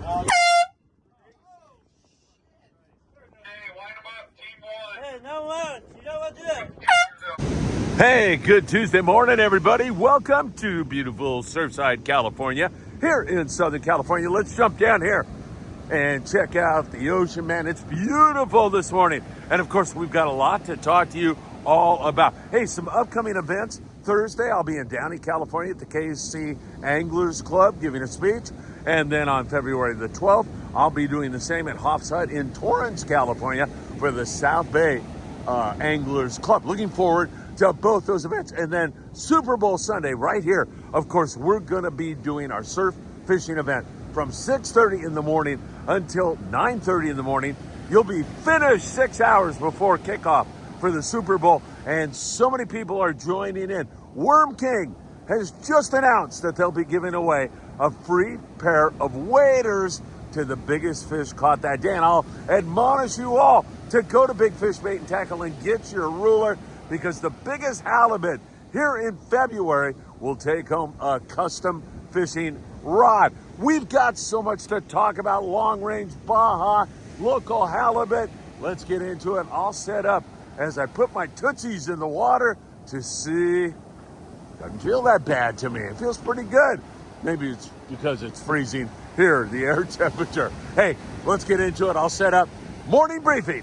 Hey, no lunch. You know what to do. Hey, good Tuesday morning, everybody. Welcome to beautiful Surfside, California, here in Southern California. Let's jump down here and check out the ocean, man. It's beautiful this morning. And of course, we've got a lot to talk to you all about. Hey, some upcoming events. Thursday, I'll be in Downey, California at the KC Anglers Club giving a speech. And then on February the 12th, I'll be doing the same at Hoff's Hut in Torrance, California for the South Bay Anglers Club. Looking forward to both those events. And then Superbowl Sunday right here. Of course, we're going to be doing our surf fishing event from 6:30 in the morning until 9:30 in the morning. You'll be finished 6 hours before kickoff for the Super Bowl, and so many people are joining in. Worm King has just announced that they'll be giving away a free pair of waders to the biggest fish caught that day. And I'll admonish you all to go to Big Fish Bait and Tackle and get your ruler, because the biggest halibut here in February will take home a custom fishing rod. We've got so much to talk about. Long range Baja, local halibut. Let's get into it. I'll set up as I put my tootsies in the water to see. Doesn't feel that bad to me. It feels pretty good. Maybe it's because it's freezing here, the air temperature. Hey, let's get into it. I'll set up. Morning briefing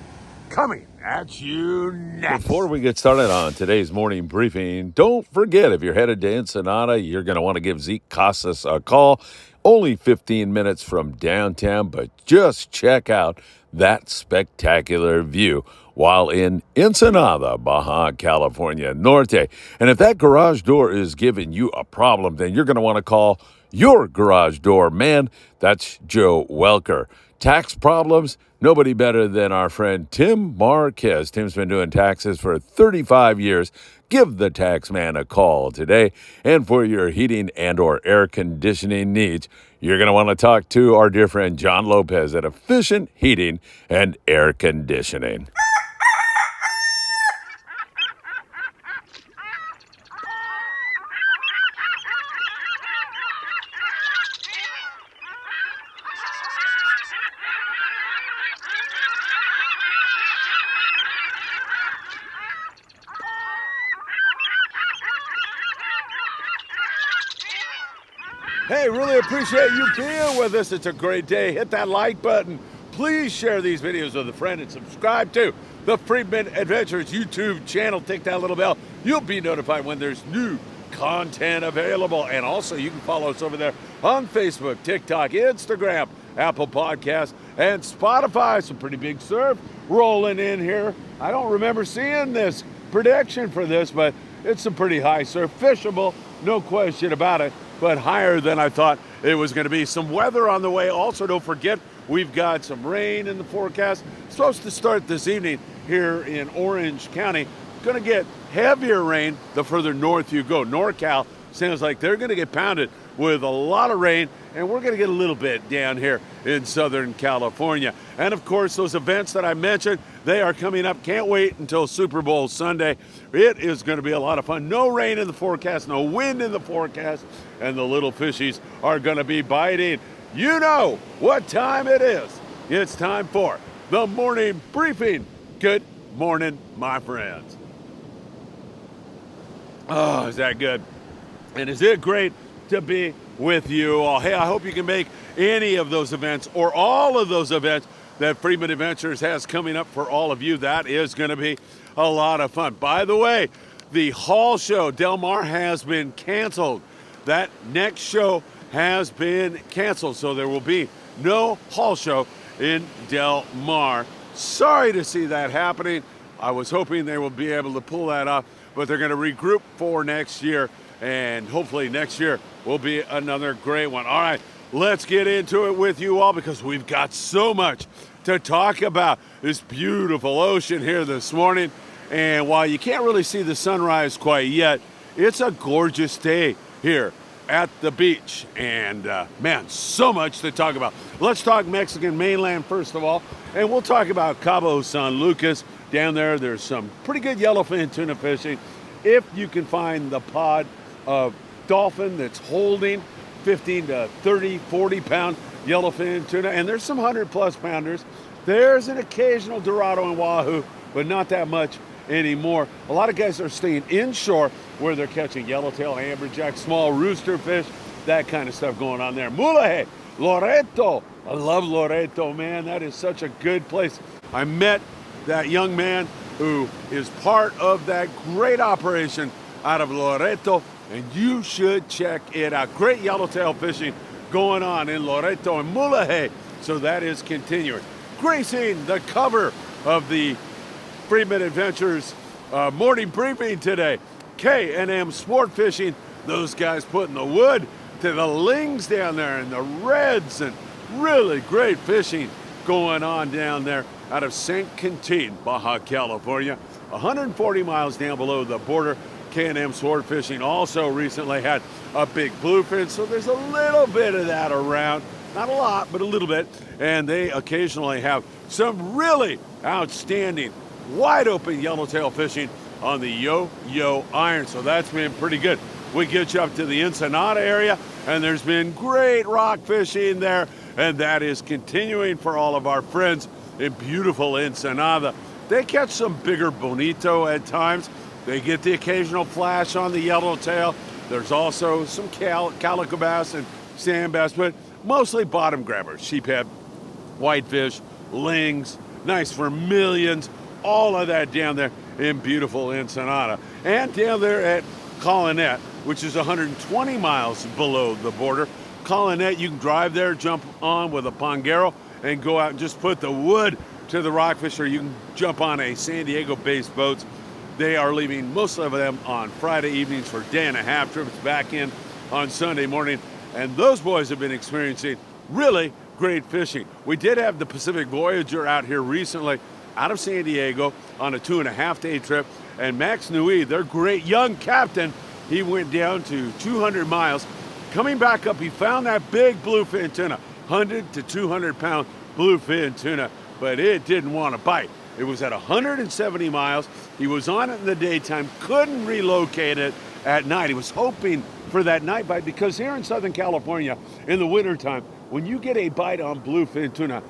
coming at you next. Before we get started on today's morning briefing, don't forget, if you're headed to Ensenada, you're going to want to give Zeke Casas a call. Only 15 minutes from downtown, but just check out that spectacular view while in Ensenada, Baja California Norte. And if that garage door is giving you a problem, then you're going to want to call your garage door man. That's Joe Welker. Tax problems? Nobody better than our friend Tim Marquez. Tim's been doing taxes for 35 years. Give the tax man a call today. And for your heating and or air conditioning needs, you're going to want to talk to our dear friend John Lopez at Efficient Heating and Air Conditioning. Hey, really appreciate you being with us. It's a great day. Hit that like button. Please share these videos with a friend and subscribe to the Friedman Adventures YouTube channel. Tick that little bell. You'll be notified when there's new content available. And also, you can follow us over there on Facebook, TikTok, Instagram, Apple Podcasts, and Spotify. Some pretty big surf rolling in here. I don't remember seeing this prediction for this, but it's some pretty high surf. Fishable, no question about it, but higher than I thought it was going to be. Some weather on the way. Also, don't forget, we've got some rain in the forecast. It's supposed to start this evening here in Orange County. Going to get heavier rain the further north you go. NorCal sounds like they're going to get pounded with a lot of rain, and we're going to get a little bit down here in Southern California. And of course, those events that I mentioned, they are coming up. Can't wait until Super Bowl Sunday. It is going to be a lot of fun. No rain in the forecast, no wind in the forecast, and the little fishies are going to be biting. You know what time it is. It's time for the morning briefing. Good morning, my friends. Oh, is that good? And is it great to be with you all? Hey, I hope you can make any of those events or all of those events that Friedman Adventures has coming up for all of you. That is going to be a lot of fun. By the way, the Hall Show, Del Mar, has been canceled. That next show has been canceled, so there will be no Hall Show in Del Mar. Sorry to see that happening. I was hoping they will be able to pull that off, but they're going to regroup for next year, and hopefully next year will be another great one. All right, let's get into it with you all, because we've got so much to talk about. This beautiful ocean here this morning, and while you can't really see the sunrise quite yet, it's a gorgeous day here at the beach, and man, so much to talk about. Let's talk Mexican mainland first of all, and we'll talk about Cabo San Lucas. Down there, there's some pretty good yellowfin tuna fishing. If you can find the pod of dolphin that's holding 15 to 30, 40 pound yellowfin tuna, and there's some 100-plus pounders. There's an occasional Dorado and Wahoo, but not that much anymore. A lot of guys are staying inshore where they're catching yellowtail, amberjack, small rooster fish, that kind of stuff going on there. Mulahe, Loreto. I love Loreto, man. That is such a good place. I met that young man who is part of that great operation out of Loreto, and you should check it out. Great yellowtail fishing going on in Loreto and Mulahe. So that is continuing. Gracing the cover of the Freeman Adventures morning briefing today, K&M Sport Fishing. Those guys putting the wood to the lings down there and the reds, and really great fishing going on down there out of St. Quentin, Baja California, 140 miles down below the border. K&M Sport Fishing also recently had a big bluefin, so there's a little bit of that around. Not a lot, but a little bit. And they occasionally have some really outstanding, wide open yellowtail fishing on the Yo-Yo Iron. So that's been pretty good. We get you up to the Ensenada area, and there's been great rock fishing there. And that is continuing for all of our friends in beautiful Ensenada. They catch some bigger bonito at times. They get the occasional flash on the yellowtail. There's also some calico bass and sand bass, but mostly bottom grabbers, sheephead, whitefish, lings, nice vermilions, all of that down there in beautiful Ensenada. And down there at Colonette, which is 120 miles below the border. Colonette, you can drive there, jump on with a Pongero, and go out and just put the wood to the rockfish, or you can jump on a San Diego-based boats. They are leaving most of them on Friday evenings for day-and-a-half trips back in on Sunday morning. And those boys have been experiencing really great fishing. We did have the Pacific Voyager out here recently out of San Diego on a 2.5-day trip. And Max Nui, their great young captain, he went down to 200 miles. Coming back up, he found that big bluefin tuna, 100 to 200-pound bluefin tuna, but it didn't want to bite. It was at 170 miles. He was on it in the daytime, couldn't relocate it at night. He was hoping for that night bite, because here in Southern California in the wintertime, when you get a bite on bluefin tuna,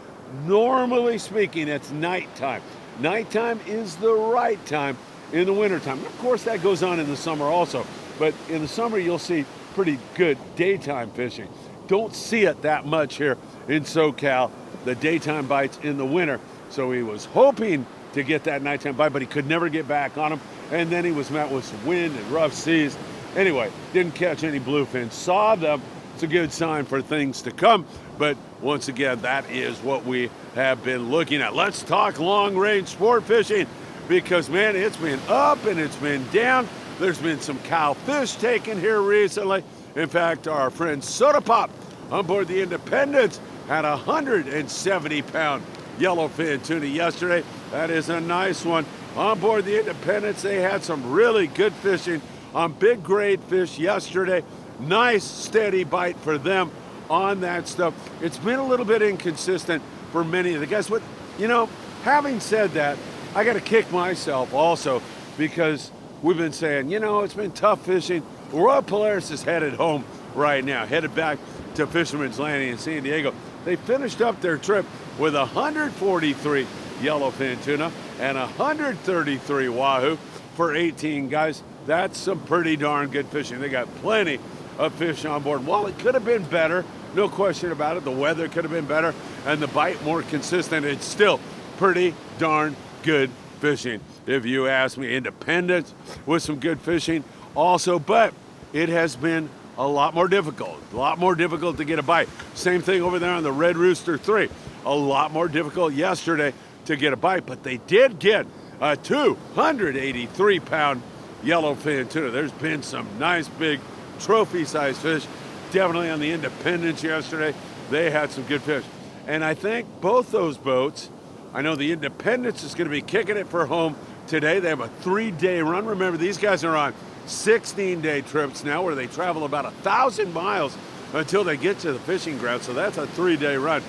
normally speaking, it's nighttime. Nighttime is the right time in the wintertime. Of course, that goes on in the summer also, but in the summer you'll see pretty good daytime fishing. Don't see it that much here in SoCal, the daytime bites in the winter. So he was hoping to get that nighttime bite, but he could never get back on them. And then he was met with some wind and rough seas. Anyway, didn't catch any bluefin. Saw them. It's a good sign for things to come. But once again, that is what we have been looking at. Let's talk long-range sport fishing, because, man, it's been up and it's been down. There's been some cow fish taken here recently. In fact, our friend Soda Pop on board the Independence had a 170-pound yellowfin tuna yesterday. That is a nice one. On board the Independence, they had some really good fishing on big grade fish yesterday. Nice steady bite for them on that stuff. It's been a little bit inconsistent for many of the guys. But, you know, having said that, I got to kick myself also, because we've been saying, you know, it's been tough fishing. Royal Polaris is headed home right now, headed back to Fisherman's Landing in San Diego. They finished up their trip with 143 yellowfin tuna and 133 wahoo for 18 guys. That's some pretty darn good fishing. They got plenty of fish on board. While it could have been better, no question about it, the weather could have been better and the bite more consistent, it's still pretty darn good fishing, if you ask me. Independence with some good fishing also, but it has been a lot more difficult to get a bite. Same thing over there on the Red Rooster 3. A lot more difficult yesterday to get a bite, but they did get a 283-pound yellowfin tuna. There's been some nice big trophy-sized fish. Definitely on the Independence yesterday, they had some good fish. And I think both those boats, I know the Independence is going to be kicking it for home today. They have a 3-day run. Remember, these guys are on 16-day trips now, where they travel about 1,000 miles until they get to the fishing ground. So that's a 3-day run.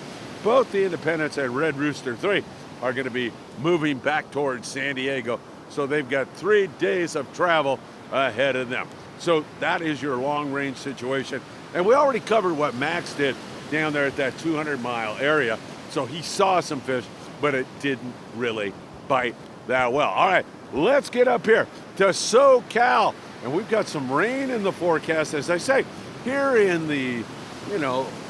Both the Independence and Red Rooster 3 are going to be moving back towards San Diego. So they've got 3 days of travel ahead of them. So that is your long-range situation. And we already covered what Max did down there at that 200-mile area. So he saw some fish, but it didn't really bite that well. All right, let's get up here to SoCal. And we've got some rain in the forecast, as I say, here in the,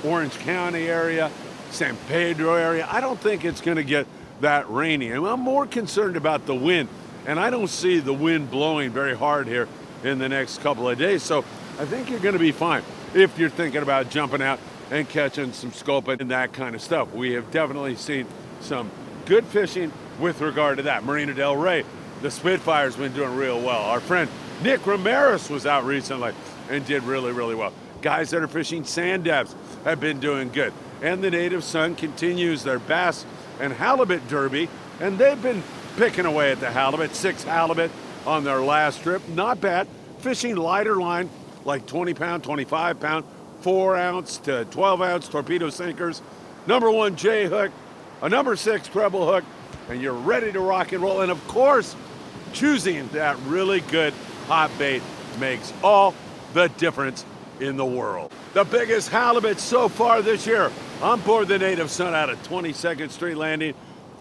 Orange County area, San Pedro area. I don't think it's going to get that rainy. And I'm more concerned about the wind. And I don't see the wind blowing very hard here in the next couple of days. So I think you're going to be fine if you're thinking about jumping out and catching some sculpin and that kind of stuff. We have definitely seen some good fishing with regard to that. Marina del Rey, the Spitfire's been doing real well. Our friend Nick Ramirez was out recently and did really, really well. Guys that are fishing sand dabs have been doing good. And the Native Sun continues their bass and halibut derby, and they've been picking away at the halibut. 6 halibut on their last trip. Not bad. Fishing lighter line, like 20-pound, 25-pound, 4-ounce to 12-ounce torpedo sinkers. Number 1 J hook, a number 6 treble hook, and you're ready to rock and roll. And of course, choosing that really good hot bait makes all the difference in the world. The biggest halibut so far this year on board the Native Sun out of 22nd Street Landing,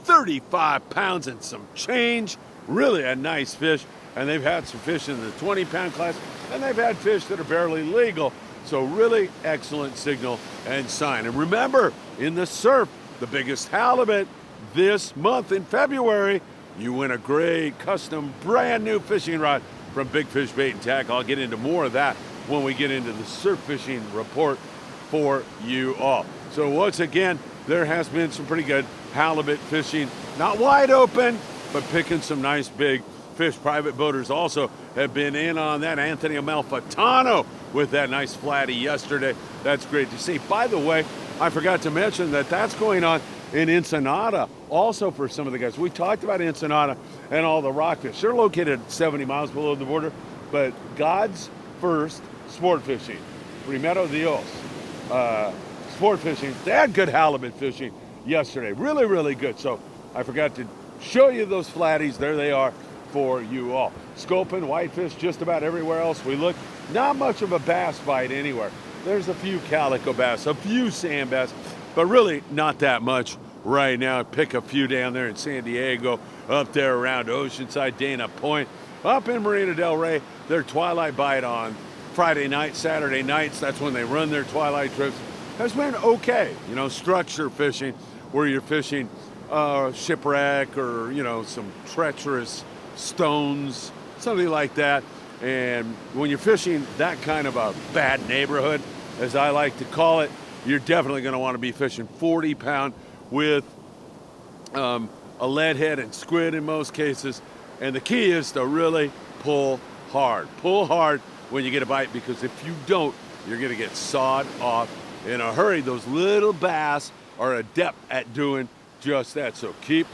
35 pounds and some change. Really a nice fish. And they've had some fish in the 20-pound class, and they've had fish that are barely legal. So really excellent signal and sign. And remember, in the surf, the biggest halibut this month in February, you win a great custom brand new fishing rod from Big Fish Bait and Tackle. I'll get into more of that when we get into the surf fishing report for you all. So once again, there has been some pretty good halibut fishing. Not wide open, but picking some nice big fish. Private boaters also have been in on that. Anthony Amalfitano with that nice flatty yesterday. That's great to see. By the way, I forgot to mention that that's going on in Ensenada also for some of the guys. We talked about Ensenada and all the rockfish. They're located 70 miles below the border, but God's first sport fishing, Primero Dios, sport fishing. They had good halibut fishing yesterday. Really, really good. So I forgot to show you those flatties. There they are for you all. Sculpin, whitefish, just about everywhere else we look. Not much of a bass bite anywhere. There's a few calico bass, a few sand bass, but really not that much right now. Pick a few down there in San Diego, up there around Oceanside, Dana Point, up in Marina del Rey. Their twilight bite on Friday night, Saturday nights, that's when they run their twilight trips, has been okay. Structure fishing, where you're fishing shipwreck or, some treacherous stones, something like that. And when you're fishing that kind of a bad neighborhood, as I like to call it, you're definitely going to want to be fishing 40-pound with a lead head and squid in most cases. And the key is to really pull hard. Pull hard when you get a bite, because if you don't, you're going to get sawed off in a hurry. Those little bass are adept at doing just that. So keep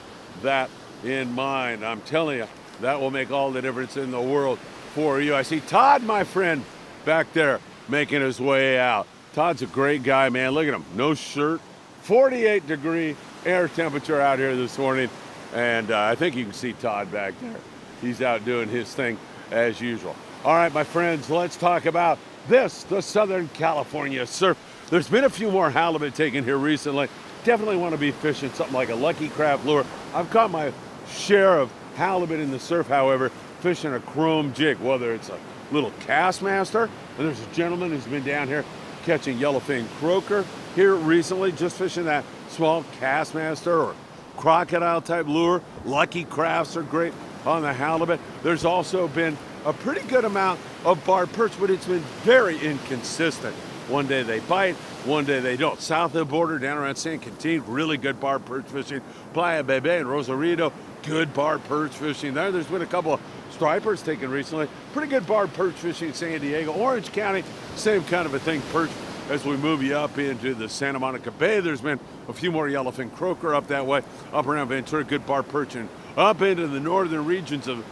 that in mind. I'm telling you, that will make all the difference in the world for you. I see Todd, my friend, back there making his way out. Todd's a great guy, man. Look at him. No shirt. 48-degree air temperature out here this morning. And I think you can see Todd back there. He's out doing his thing as usual. All right, my friends, let's talk about this, the Southern California surf. There's been a few more halibut taken here recently. Definitely want to be fishing something like a Lucky Craft lure. I've caught my share of halibut in the surf, however, fishing a chrome jig, whether it's a little Castmaster, and there's a gentleman who's been down here catching yellowfin croaker here recently, just fishing that small Castmaster or crocodile type lure. Lucky Crafts are great on the halibut. There's also been a pretty good amount of barred perch, but it's been very inconsistent. One day they bite, one day they don't. South of the border, down around San Quintin, really good barred perch fishing. Playa Bebe and Rosarito, good barred perch fishing there. There's been a couple of stripers taken recently. Pretty good barred perch fishing in San Diego. Orange County, same kind of a thing, perch. As we move you up into the Santa Monica Bay, there's been a few more yellowfin croaker up that way, up around Ventura, good barred perch, and up into the northern regions of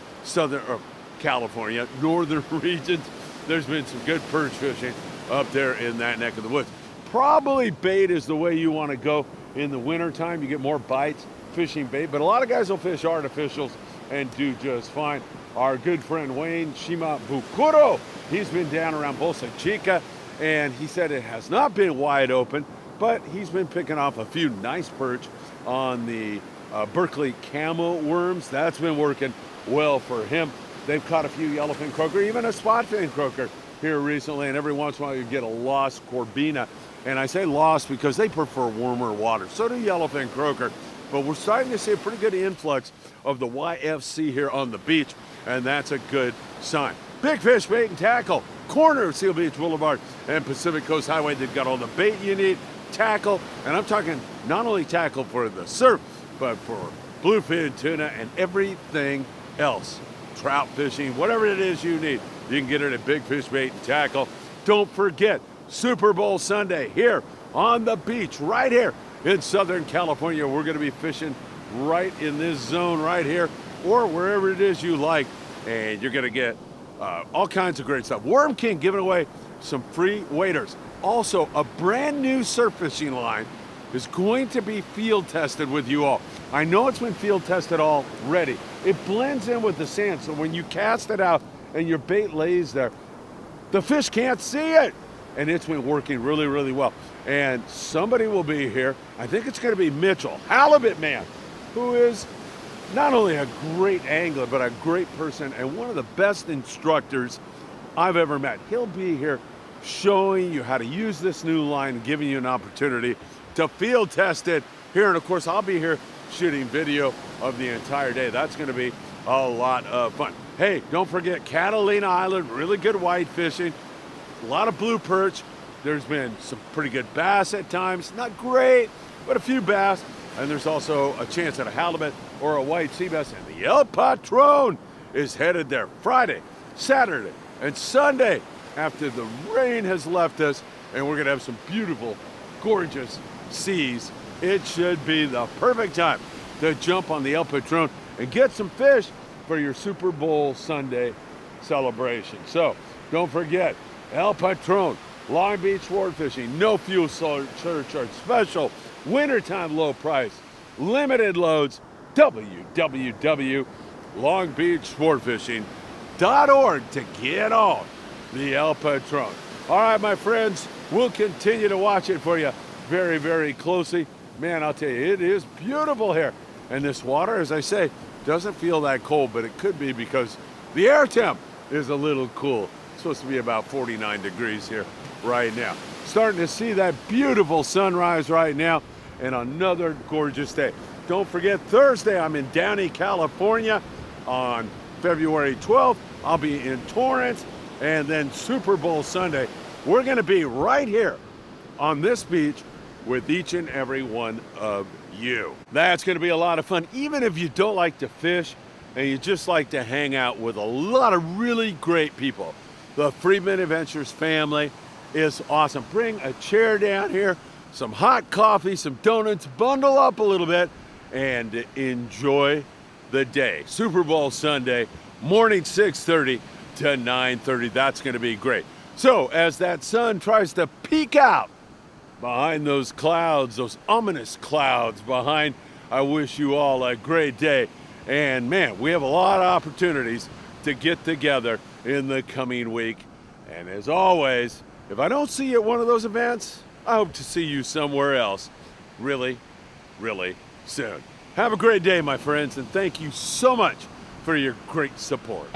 California, northern regions, there's been some good perch fishing up there in that neck of the woods. Probably bait is the way you want to go in the wintertime. You get more bites fishing bait, but a lot of guys will fish artificials and do just fine. Our good friend Wayne Shima Bukuro, he's been down around Bolsa Chica, and he said it has not been wide open, but he's been picking off a few nice perch on the Berkeley camo worms. That's been working well for him. They've caught a few yellowfin croaker, even a spotfin croaker here recently, and every once in a while you get a lost corbina. And I say lost because they prefer warmer water. So do yellowfin croaker. But we're starting to see a pretty good influx of the YFC here on the beach, and that's a good sign. Big fish, bait, and tackle. Corner of Seal Beach Boulevard and Pacific Coast Highway. They've got all the bait you need, tackle, and I'm talking not only tackle for the surf, but for bluefin tuna and everything else. Trout fishing, whatever it is you need, you can get it at Big Fish Bait and Tackle. Don't forget, Super Bowl Sunday here on the beach, right here in Southern California. We're going to be fishing right in this zone right here, or wherever it is you like, and you're going to get all kinds of great stuff. Worm King giving away some free waders. Also, a brand new surf fishing line is going to be field tested with you all. I know it's been field tested already. It blends in with the sand, so when you cast it out and your bait lays there, the fish can't see it. And it's been working really, really well. And somebody will be here, I think it's gonna be Mitchell, halibut man, who is not only a great angler, but a great person and one of the best instructors I've ever met. He'll be here showing you how to use this new line, giving you an opportunity to field test it here. And of course, I'll be here shooting video of the entire day. That's gonna be a lot of fun. Hey, don't forget Catalina Island, really good white fishing, a lot of blue perch. There's been some pretty good bass at times, not great, but a few bass. And there's also a chance at a halibut or a white sea bass. And the El Patron is headed there Friday, Saturday, and Sunday after the rain has left us. And we're gonna have some beautiful, gorgeous seas. It should be the perfect time to jump on the El Patron and get some fish for your Super Bowl Sunday celebration. So don't forget, El Patron, Long Beach Sport Fishing, no fuel surcharge special, wintertime low price, limited loads, www.longbeachsportfishing.org to get on the El Patron. All right, my friends, we'll continue to watch it for you very, very closely. Man, I'll tell you, it is beautiful here. And this water, as I say, doesn't feel that cold, but it could be because the air temp is a little cool. It's supposed to be about 49 degrees here right now. Starting to see that beautiful sunrise right now, and another gorgeous day. Don't forget, Thursday, I'm in Downey, California. On February 12th, I'll be in Torrance, and then Super Bowl Sunday, we're gonna be right here on this beach with each and every one of you. That's gonna be a lot of fun, even if you don't like to fish and you just like to hang out with a lot of really great people. The Friedman Adventures family is awesome. Bring a chair down here, some hot coffee, some donuts, bundle up a little bit, and enjoy the day. Super Bowl Sunday, morning 6:30 to 9:30. That's gonna be great. So as that sun tries to peek out behind those clouds, those ominous clouds behind, I wish you all a great day. And man, we have a lot of opportunities to get together in the coming week. And as always, if I don't see you at one of those events, I hope to see you somewhere else really, really soon. Have a great day, my friends, and thank you so much for your great support.